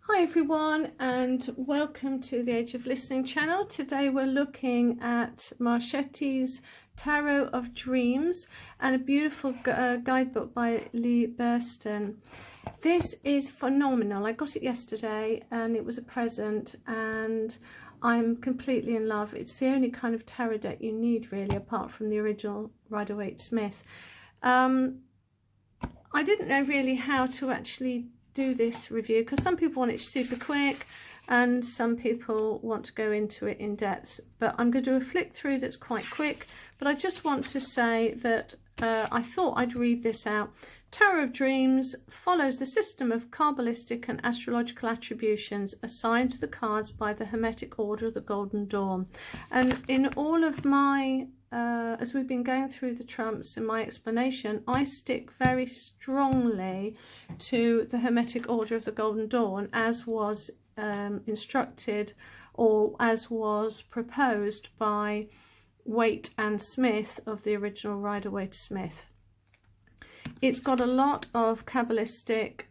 Hi everyone, and welcome to the Age of Listening channel. Today we're looking at Marchetti's Tarot of Dreams and a beautiful guidebook by Bursten. This is phenomenal. I got it yesterday and it was a present and I'm completely in love. It's the only kind of tarot deck you need really, apart from the original Rider-Waite-Smith. I didn't know really how to actually do this review because some people want it super quick and some people want to go into it in depth, but I'm going to do a flick through that's quite quick. But I just want to say that I thought I'd read this out. Tarot of Dreams follows the system of kabbalistic and astrological attributions assigned to the cards by the Hermetic Order of the Golden Dawn. And in all of my as we've been going through the trumps in my explanation, I stick very strongly to the Hermetic Order of the Golden Dawn as was instructed or as was proposed by Waite and Smith of the original Rider-Waite-Smith. It's got a lot of kabbalistic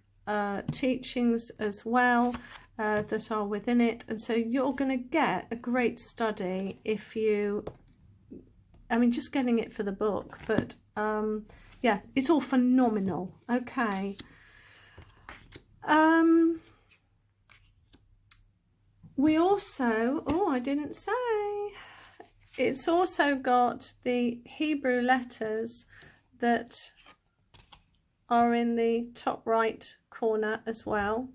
teachings as well that are within it, and so you're going to get a great study if you, I mean, just getting it for the book, but yeah, it's all phenomenal. Okay. We also, oh, I didn't say, it's also got the Hebrew letters that are in the top right corner as well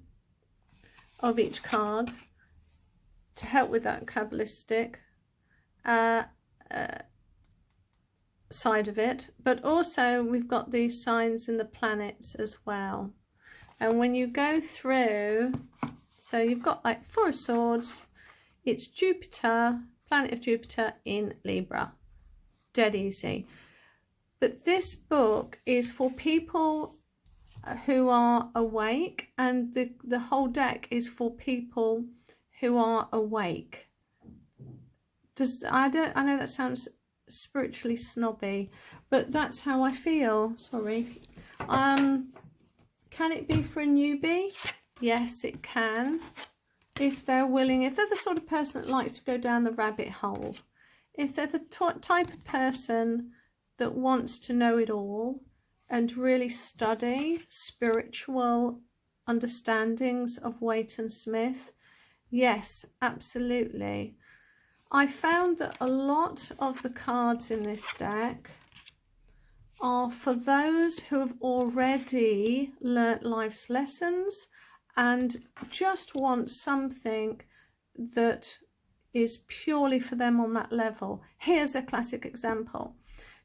of each card to help with that kabbalistic side of it. But also we've got these signs in the planets as well, and when you go through, so you've got like Four of Swords, it's Jupiter, planet of Jupiter in Libra, dead easy. But this book is for people who are awake, and the whole deck is for people who are awake. I know that sounds spiritually snobby, but that's how I feel. Sorry. Can it be for a newbie? Yes, it can, if they're willing, if they're the sort of person that likes to go down the rabbit hole, if they're the type of person that wants to know it all and really study spiritual understandings of Waite and Smith. Yes, absolutely. I found that a lot of the cards in this deck are for those who have already learnt life's lessons and just want something that is purely for them on that level. Here's a classic example.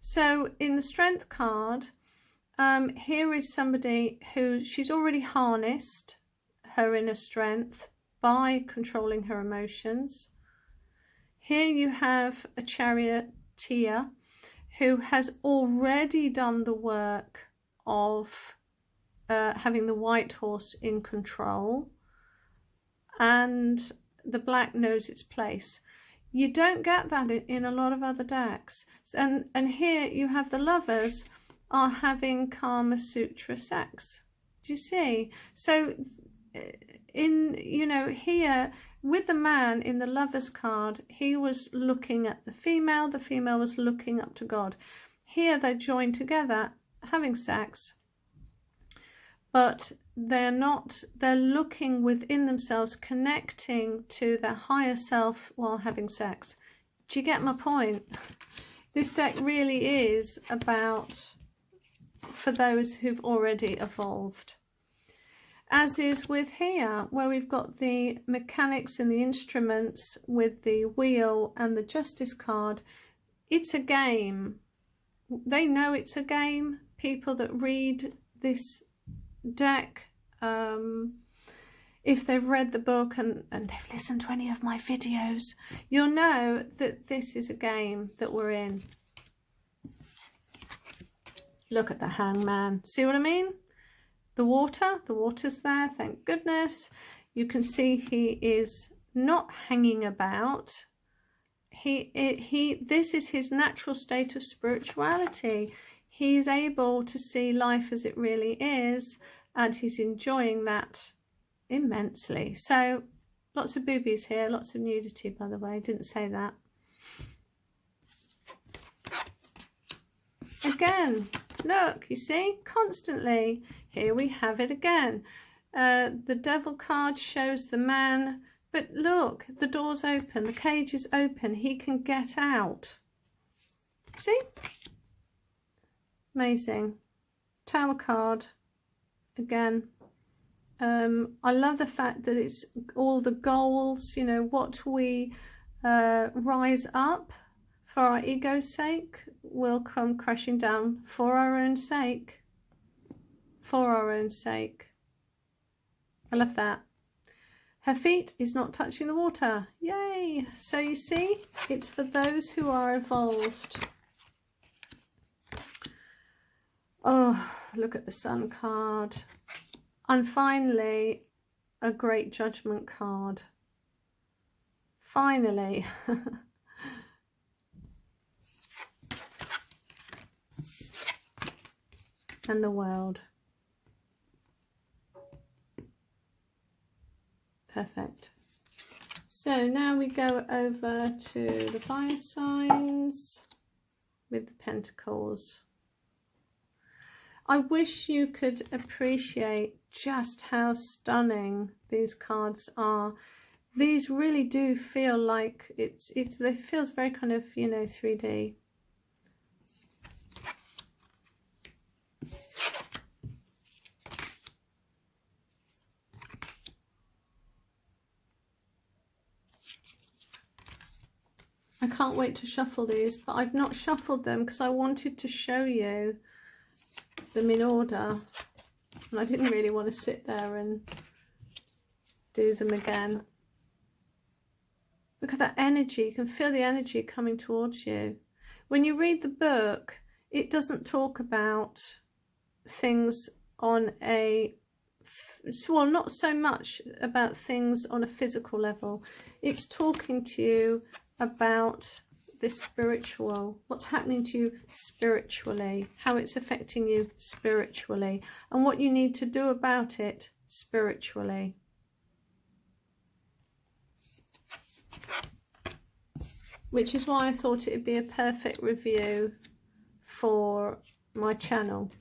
So in the Strength card, here is somebody who she's already harnessed her inner strength by controlling her emotions. Here you have a charioteer who has already done the work of having the white horse in control, and the black knows its place. You don't get that in a lot of other decks. And here you have the lovers are having Kama Sutra sex. Do you see? So in, you know, here with the man in the lovers card, he was looking at the female was looking up to God. Here they're joined together having sex, but they're not, they're looking within themselves, connecting to their higher self while having sex. Do you get my point? This deck really is about for those who've already evolved. As is with here, where we've got the mechanics and the instruments with the wheel and the justice card. It's a game. They know it's a game. People that read this deck, if they've read the book and they've listened to any of my videos, you'll know that this is a game that we're in. Look at the Hangman. See what I mean? The water's there, thank goodness. You can see he is not hanging about. This is his natural state of spirituality. He's able to see life as it really is, and he's enjoying that immensely. So lots of boobies here, lots of nudity, by the way, didn't say that. Again, look, you see, constantly. Here we have it again. The devil card shows the man, but look, the door's open, the cage is open, he can get out. See? Amazing. Tower card, again. I love the fact that it's all the goals, you know, what we rise up for our ego's sake will come crashing down for our own sake. For our own sake. I love that. Her feet is not touching the water. Yay! So you see, it's for those who are evolved. Oh, look at the Sun card. And finally, a great judgment card. Finally. And the world. Perfect. So now we go over to the fire signs with the Pentacles. I wish you could appreciate just how stunning these cards are. These really do feel like it feels very kind of, you know, 3D. I can't wait to shuffle these, but I've not shuffled them because I wanted to show you them in order, and I didn't really want to sit there and do them again. Look at that energy. You can feel the energy coming towards you. When you read the book, it doesn't talk about things on a, well, not so much about things on a physical level. It's talking to you about the spiritual, what's happening to you spiritually, how it's affecting you spiritually, and what you need to do about it spiritually. Which is why I thought it would be a perfect review for my channel.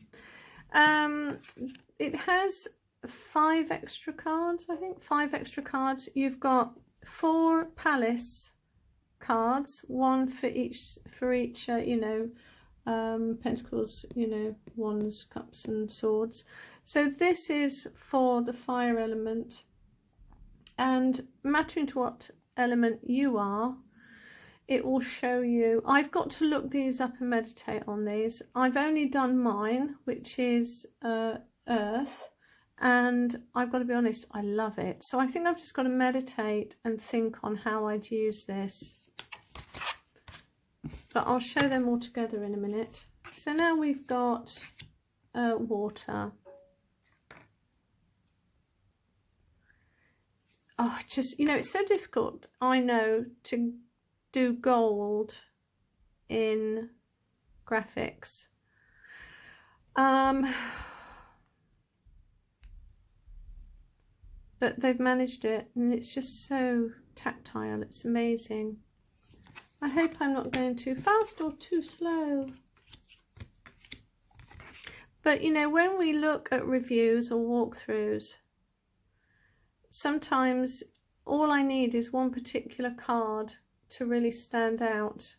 It has 5 extra cards, I think, 5 extra cards. You've got 4 palace cards, 1 for each you know, pentacles, you know, wands, cups and swords. So this is for the fire element, and mattering to what element you are, it will show you. I've got to look these up and meditate on these. I've only done mine, which is earth, and I've got to be honest, I love it. So I think I've just got to meditate and think on how I'd use this. But I'll show them all together in a minute. So now we've got water. Oh, just, you know, it's so difficult, I know, to do gold in graphics. But they've managed it, and it's just so tactile. It's amazing. I hope I'm not going too fast or too slow. But, you know, when we look at reviews or walkthroughs, sometimes all I need is one particular card to really stand out.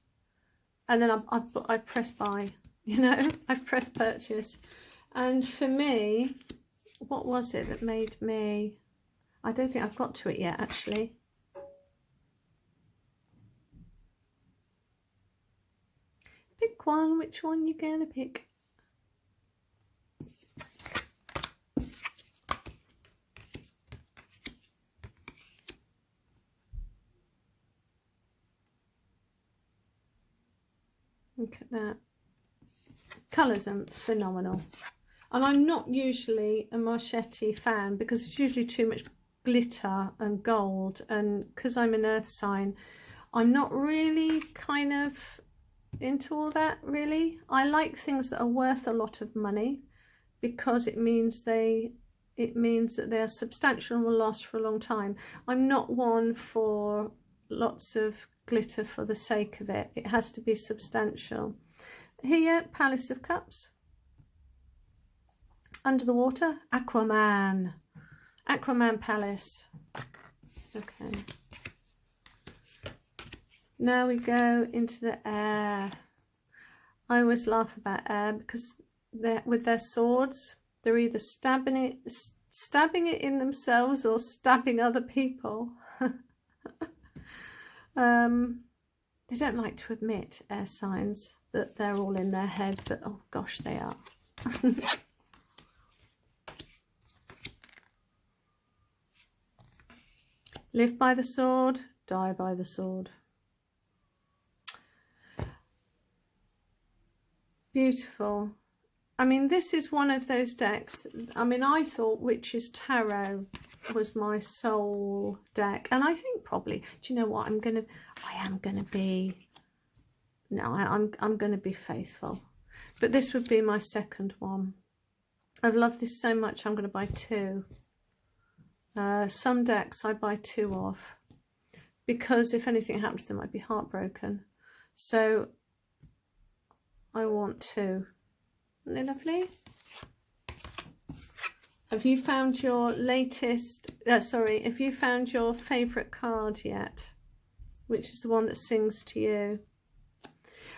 And then I press buy, you know, I press purchase. And for me, what was it that made me... I don't think I've got to it yet, actually. Pick one. Which one you gonna pick? Look at that. Colours are phenomenal. And I'm not usually a Marchetti fan because it's usually too much glitter and gold, and because I'm an earth sign, I'm not really kind of into all that, really. I like things that are worth a lot of money because it means they it means that they are substantial and will last for a long time. I'm not one for lots of glitter for the sake of it. It has to be substantial. Here, Palace of Cups. Under the water, Aquaman. Aquaman Palace. Okay. Now we go into the air. I always laugh about air because with their swords, they're either stabbing it in themselves or stabbing other people. They don't like to admit, air signs, that they're all in their head, but oh gosh, they are. Live by the sword, die by the sword. Beautiful. I mean, this is one of those decks. I mean, I thought Witch's Tarot was my soul deck, and I think probably, do you know what, I'm gonna be faithful, but this would be my second one. I've loved this so much, I'm going to buy two. Some decks I buy two of, because if anything happens to them, I'd be heartbroken. So I want two. Isn't it lovely? Have you found your latest, have you found your favourite card yet? Which is the one that sings to you?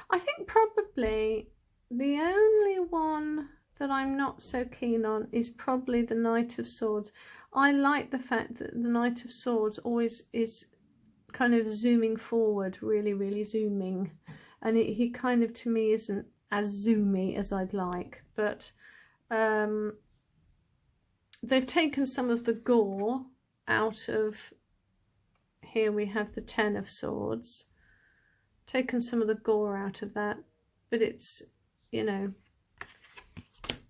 I think probably the only one that I'm not so keen on is probably the Knight of Swords. I like the fact that the Knight of Swords always is kind of zooming forward, really, really zooming. And he kind of, to me, isn't as zoomy as I'd like. But they've taken some of the gore out of, here we have the Ten of Swords. Taken some of the gore out of that. But it's, you know,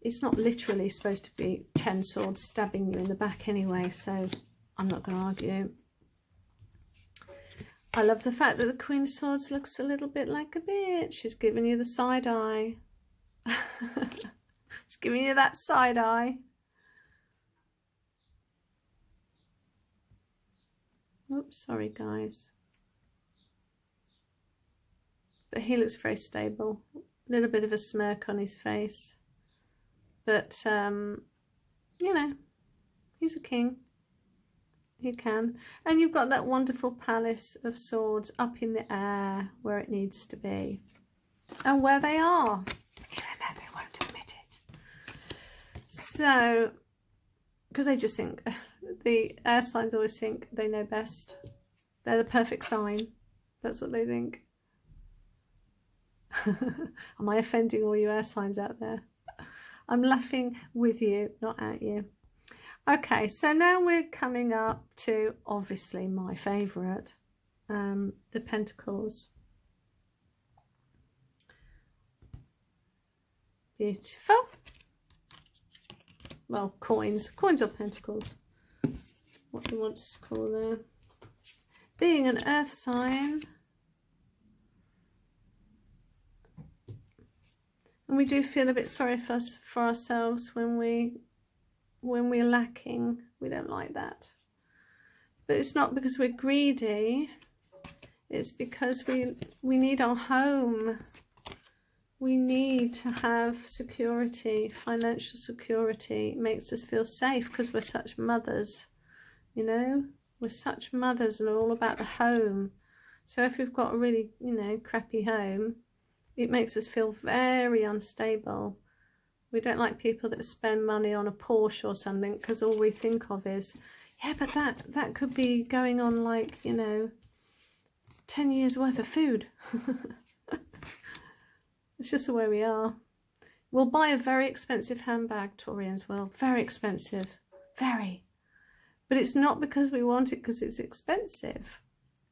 it's not literally supposed to be 10 swords stabbing you in the back anyway, so I'm not going to argue. I love the fact that the Queen of Swords looks a little bit like a bitch. She's giving you the side eye. She's giving you that side eye. Oops, sorry guys. But he looks very stable. A little bit of a smirk on his face. But, you know, he's a king. He can. And you've got that wonderful Palace of Swords up in the air where it needs to be. And where they are, even though they won't admit it. So, because they just think, the air signs always think they know best. They're the perfect sign. That's what they think. Am I offending all you air signs out there? I'm laughing with you, not at you. Okay, so now we're coming up to, obviously, my favourite, the Pentacles. Beautiful. Well, coins. Coins or Pentacles. What do you want to call there? Being an earth sign. And we do feel a bit sorry for ourselves when we're lacking. We don't like that. But it's not because we're greedy. It's because we need our home. We need to have security, financial security. It makes us feel safe because we're such mothers, you know. We're such mothers and all about the home. So if we've got a really, you know, crappy home, it makes us feel very unstable. We don't like people that spend money on a Porsche or something because all we think of is, yeah, but that could be going on like, you know, 10 years worth of food. It's just the way we are. We'll buy a very expensive handbag, Taurians will. Very expensive. Very. But it's not because we want it because it's expensive.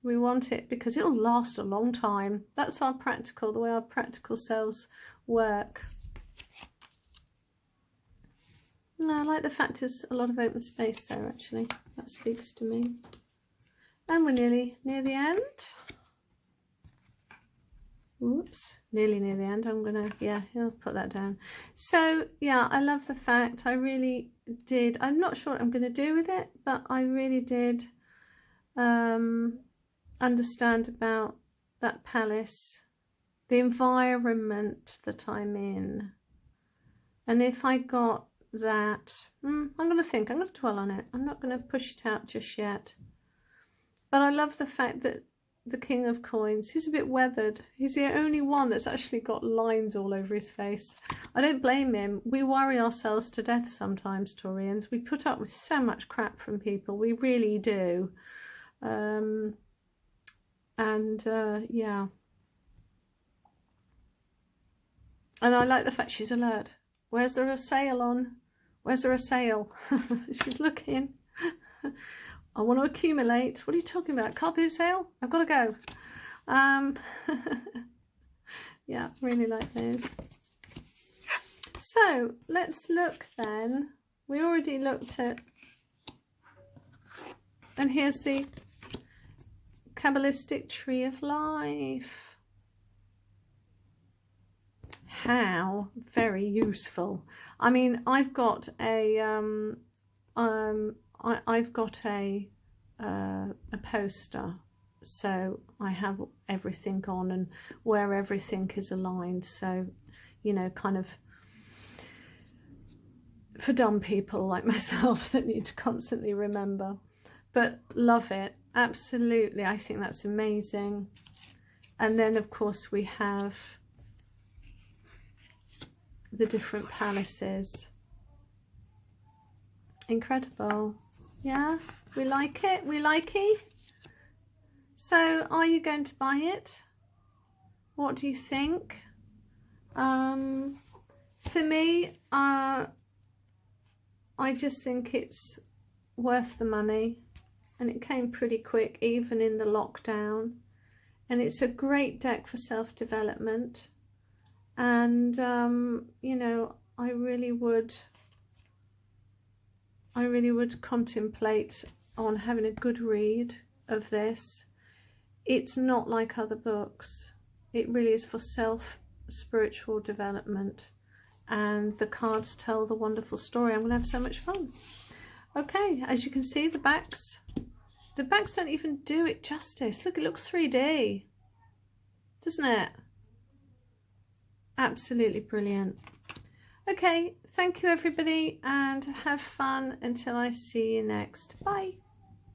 We want it because it'll last a long time. That's our practical, the way our practical selves work. No, I like the fact there's a lot of open space there, actually. That speaks to me. And we're nearly near the end. Oops, nearly near the end. I'm gonna, yeah, I'll put that down. So yeah, I love the fact, I really did, I'm not sure what I'm gonna do with it, but I really did understand about that palace, the environment that I'm in. And if I got that, I'm going to think, I'm going to dwell on it. I'm not going to push it out just yet. But I love the fact that the King of Coins, he's a bit weathered. He's the only one that's actually got lines all over his face. I don't blame him. We worry ourselves to death sometimes, Taurians. We put up with so much crap from people. We really do. Yeah. And I like the fact she's alert. Where's there a sale on? Where's there a sale? She's looking. I want to accumulate. What are you talking about? Can't be a sale? I've got to go. Yeah, really like those. So let's look then. We already looked at, and here's the kabbalistic tree of life. How very useful. I mean, I've got a I've got a poster, so I have everything on and where everything is aligned. So, you know, kind of for dumb people like myself that need to constantly remember. But love it, absolutely. I think that's amazing. And then of course we have the different palaces. Incredible. Yeah, we like it. We like it. So are you going to buy it? What do you think? For me, I just think it's worth the money, and it came pretty quick even in the lockdown, and it's a great deck for self-development. And you know, I really would contemplate on having a good read of this. It's not like other books. It really is for spiritual development, and the cards tell the wonderful story. I'm gonna have so much fun. Okay, as you can see, the backs don't even do it justice. Look, it looks 3D, doesn't it? Absolutely brilliant. Okay, thank you everybody, and have fun until I see you next. Bye.